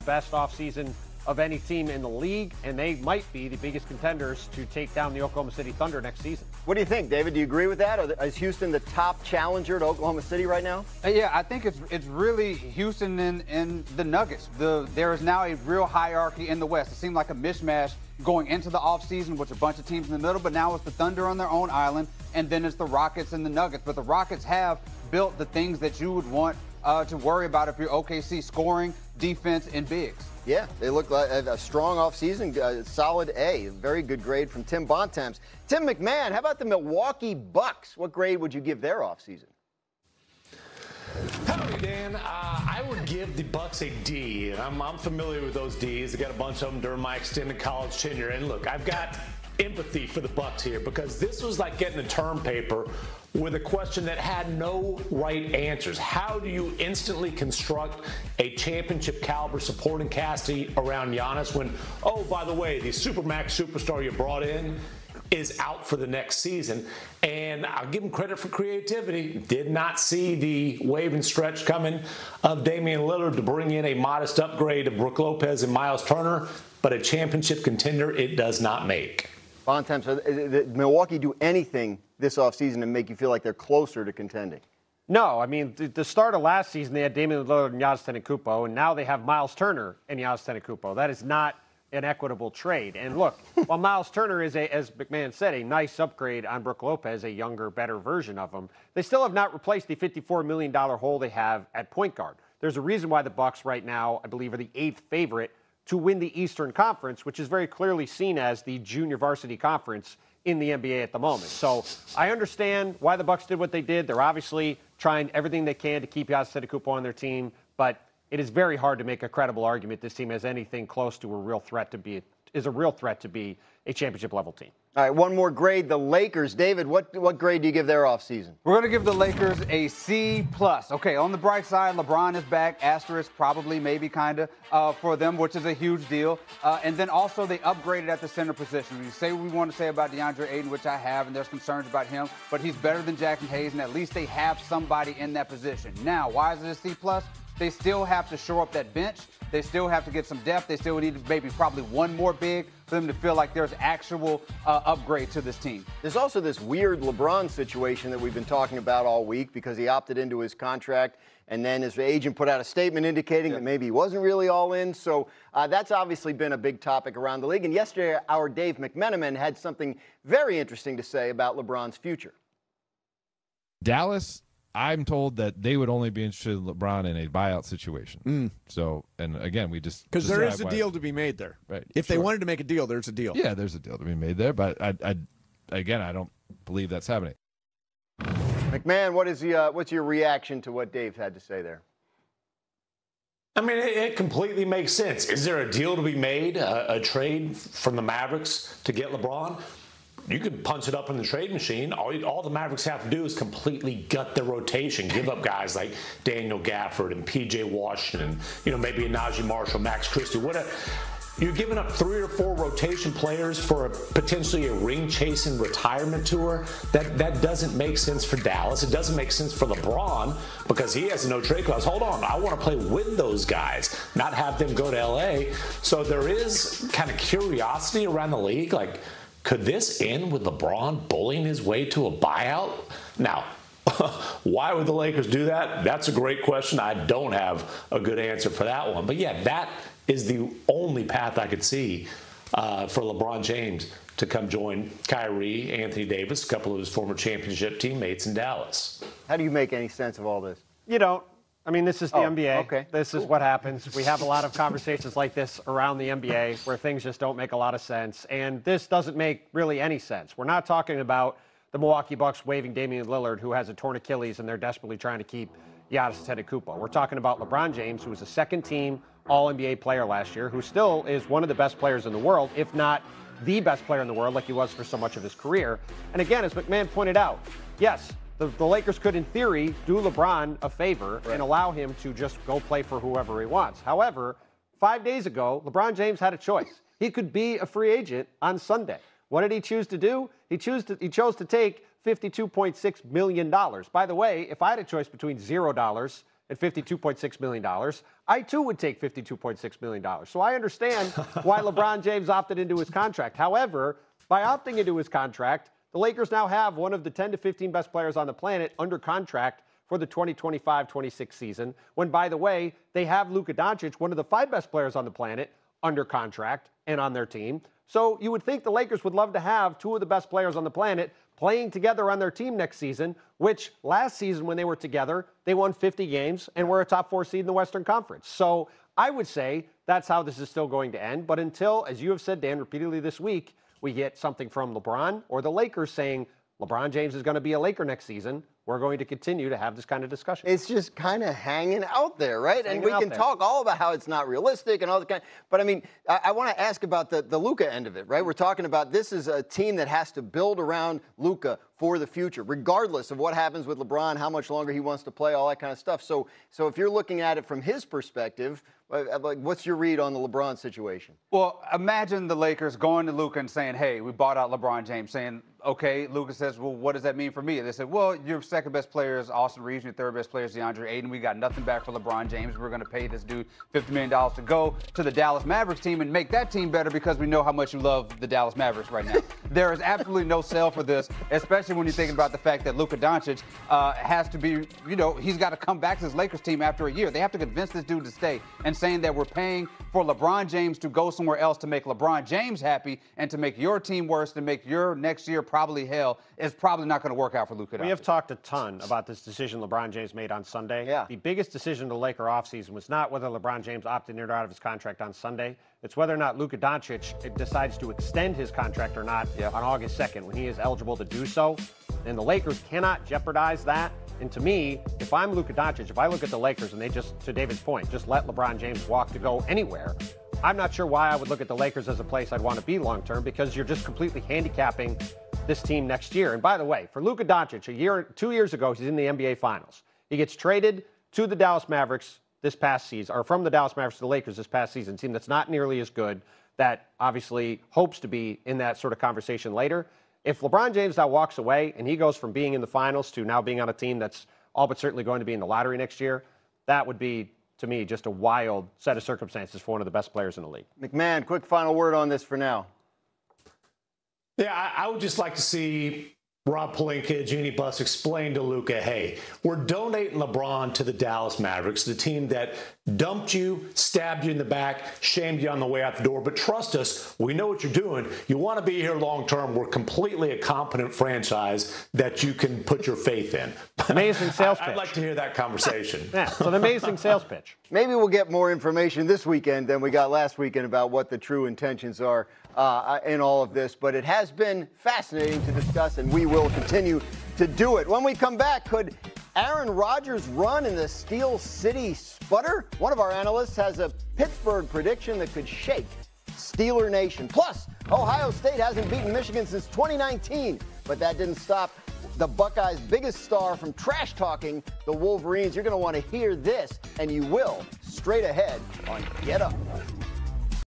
best offseason of any team in the league, and they might be the biggest contenders to take down the Oklahoma City Thunder next season. What do you think, David? Do you agree with that? Is Houston the top challenger to Oklahoma City right now? Yeah, I think it's really Houston and the Nuggets. There is now a real hierarchy in the West. It seemed like a mishmash going into the offseason with a bunch of teams in the middle, but now it's the Thunder on their own island, and then it's the Rockets and the Nuggets. But the Rockets have built the things that you would want to worry about if you're OKC: scoring, defense, and bigs. Yeah, they look like a strong offseason, solid A. Very good grade from Tim Bontemps. Tim McMahon, how about the Milwaukee Bucks? What grade would you give their offseason? Howdy, Dan. I would give the Bucks a D. I'm familiar with those Ds. I got a bunch of them during my extended college tenure. And look, I've got empathy for the Bucks here because this was like getting a term paper with a question that had no right answers. How do you instantly construct a championship caliber supporting cast around Giannis when, oh, by the way, the Supermax superstar you brought in is out for the next season? And I'll give him credit for creativity. Did not see the wave and stretch coming of Damian Lillard to bring in a modest upgrade of Brook Lopez and Miles Turner, but a championship contender it does not make. Bontemps, did Milwaukee do anything this offseason to make you feel like they're closer to contending? No, I mean, the start of last season, they had Damian Lillard and Giannis Antetokounmpo, and now they have Miles Turner and Giannis Antetokounmpo. That is not an equitable trade. And look, while Miles Turner is, as McMahon said, a nice upgrade on Brook Lopez, a younger, better version of him, they still have not replaced the $54 million hole they have at point guard. There's a reason why the Bucks right now, I believe, are the 8th favorite to win the Eastern Conference, which is very clearly seen as the junior varsity conference in the NBA at the moment. So I understand why the Bucks did what they did. They're obviously trying everything they can to keep Giannis Antetokounmpo on their team, but it is very hard to make a credible argument this team has anything close to a real threat to be a championship level team. All right, one more grade. The Lakers. David, what grade do you give their offseason? We're going to give the Lakers a C+. Okay, on the bright side, LeBron is back. Asterisk, probably, maybe, kind of, for them, which is a huge deal. And then also they upgraded at the center position. We say what we want to say about DeAndre Ayton, which I have, and there's concerns about him, but he's better than Jackson Hayes, and at least they have somebody in that position. Now, why is it a C+? They still have to shore up that bench. They still have to get some depth. They still need maybe probably one more big for them to feel like there's actual upgrade to this team. There's also this weird LeBron situation that we've been talking about all week because he opted into his contract, and then his agent put out a statement indicating that maybe he wasn't really all in. So that's obviously been a big topic around the league. And yesterday, our Dave McMenamin had something very interesting to say about LeBron's future. Dallas, I'm told that they would only be interested in LeBron in a buyout situation. So, and again, we just because there is a deal to be made there. Right. If they wanted to make a deal, there's a deal. Yeah, there's a deal to be made there, but I don't believe that's happening. McMahon, what's your reaction to what Dave had to say there? I mean, it completely makes sense. Is there a deal to be made, a trade from the Mavericks to get LeBron? You could punch it up in the trade machine. All the Mavericks have to do is completely gut their rotation, give up guys like Daniel Gafford and P.J. Washington, maybe a Najee Marshall, Max Christie. You're giving up 3 or 4 rotation players for potentially a ring-chasing retirement tour. That doesn't make sense for Dallas. It doesn't make sense for LeBron because he has a no-trade clause. Hold on, I want to play with those guys, not have them go to L.A. So there is kind of curiosity around the league, like, could this end with LeBron bullying his way to a buyout? Now, why would the Lakers do that? That's a great question. I don't have a good answer for that one. But, yeah, that is the only path I could see for LeBron James to come join Kyrie, Anthony Davis, a couple of his former championship teammates in Dallas. How do you make any sense of all this? You don't. I mean, this is the NBA. Okay. This is what happens. We have a lot of conversations like this around the NBA where things just don't make a lot of sense. And this doesn't make really any sense. We're not talking about the Milwaukee Bucks waiving Damian Lillard, who has a torn Achilles, and they're desperately trying to keep Giannis Antetokounmpo. We're talking about LeBron James, who was a second-team All-NBA player last year, who still is one of the best players in the world, if not the best player in the world, like he was for so much of his career. And again, as McMahon pointed out, yes, the Lakers could, in theory, do LeBron a favor and allow him to just go play for whoever he wants. However, 5 days ago, LeBron James had a choice. He could be a free agent on Sunday. What did he choose to do? He chose to take $52.6 million. By the way, if I had a choice between $0 at $52.6 million, I too would take $52.6 million. So I understand why LeBron James opted into his contract. However, by opting into his contract, the Lakers now have one of the 10 to 15 best players on the planet under contract for the 2025-26 season, when, by the way, they have Luka Doncic, one of the 5 best players on the planet, under contract and on their team. So you would think the Lakers would love to have 2 of the best players on the planet playing together on their team next season, which last season when they were together, they won 50 games and were a top 4 seed in the Western Conference. So I would say that's how this is still going to end. But until, as you have said, Dan, repeatedly this week, we get something from LeBron or the Lakers saying LeBron James is going to be a Laker next season, we're going to continue to have this kind of discussion. It's just kind of hanging out there, right? And we can talk all about how it's not realistic and all the kind. But I mean, I want to ask about the Luka end of it, right? We're talking about this is a team that has to build around Luka for the future, regardless of what happens with LeBron, how much longer he wants to play, all that kind of stuff. So if you're looking at it from his perspective, like, what's your read on the LeBron situation? Well, imagine the Lakers going to Luka and saying, hey, we bought out LeBron James, saying, okay, Luka says, well, what does that mean for me? They said, well, your second best player is Austin Reeves, your third best player is DeAndre Ayton. We got nothing back for LeBron James. We're going to pay this dude $50 million to go to the Dallas Mavericks team and make that team better because we know how much you love the Dallas Mavericks right now. There is absolutely no sell for this, especially when you're thinking about the fact that Luka Doncic has to be, he's got to come back to his Lakers team after a year. They have to convince this dude to stay, and saying that we're paying for LeBron James to go somewhere else to make LeBron James happy and to make your team worse, to make your next year probably hell, is probably not going to work out for Luka Doncic. We have talked a ton about this decision LeBron James made on Sunday. Yeah. The biggest decision of the Laker offseason was not whether LeBron James opted in or out of his contract on Sunday. It's whether or not Luka Doncic decides to extend his contract or not on August 2nd when he is eligible to do so. And the Lakers cannot jeopardize that. And to me, if I'm Luka Doncic, if I look at the Lakers and they just, to David's point, just let LeBron James walk to go anywhere, I'm not sure why I would look at the Lakers as a place I'd want to be long term, because you're just completely handicapping this team next year. And by the way, for Luka Doncic, 2 years ago, he's in the NBA Finals. He gets traded to the Dallas Mavericks this past season, or from the Dallas Mavericks to the Lakers this past season, a team that's not nearly as good, that obviously hopes to be in that sort of conversation later. If LeBron James now walks away and he goes from being in the finals to now being on a team that's all but certainly going to be in the lottery next year, that would be, to me, just a wild set of circumstances for one of the best players in the league. McMahon, quick final word on this for now. Yeah, I would just like to see Rob Pelinka, Jeannie Buss explain to Luka, hey, we're donating LeBron to the Dallas Mavericks, the team that dumped you, stabbed you in the back, shamed you on the way out the door. But trust us, we know what you're doing. You want to be here long term. We're completely a competent franchise that you can put your faith in. Amazing sales pitch. I'd like to hear that conversation. Yeah, it's an amazing sales pitch. Maybe we'll get more information this weekend than we got last weekend about what the true intentions are in all of this. But it has been fascinating to discuss, and we will continue to do it. When we come back, could Aaron Rodgers run in the Steel City sputter? One of our analysts has a Pittsburgh prediction that could shake Steeler Nation. Plus, Ohio State hasn't beaten Michigan since 2019, but that didn't stop the Buckeyes' biggest star from trash talking the Wolverines. You're going to want to hear this, and you will, straight ahead on Get Up.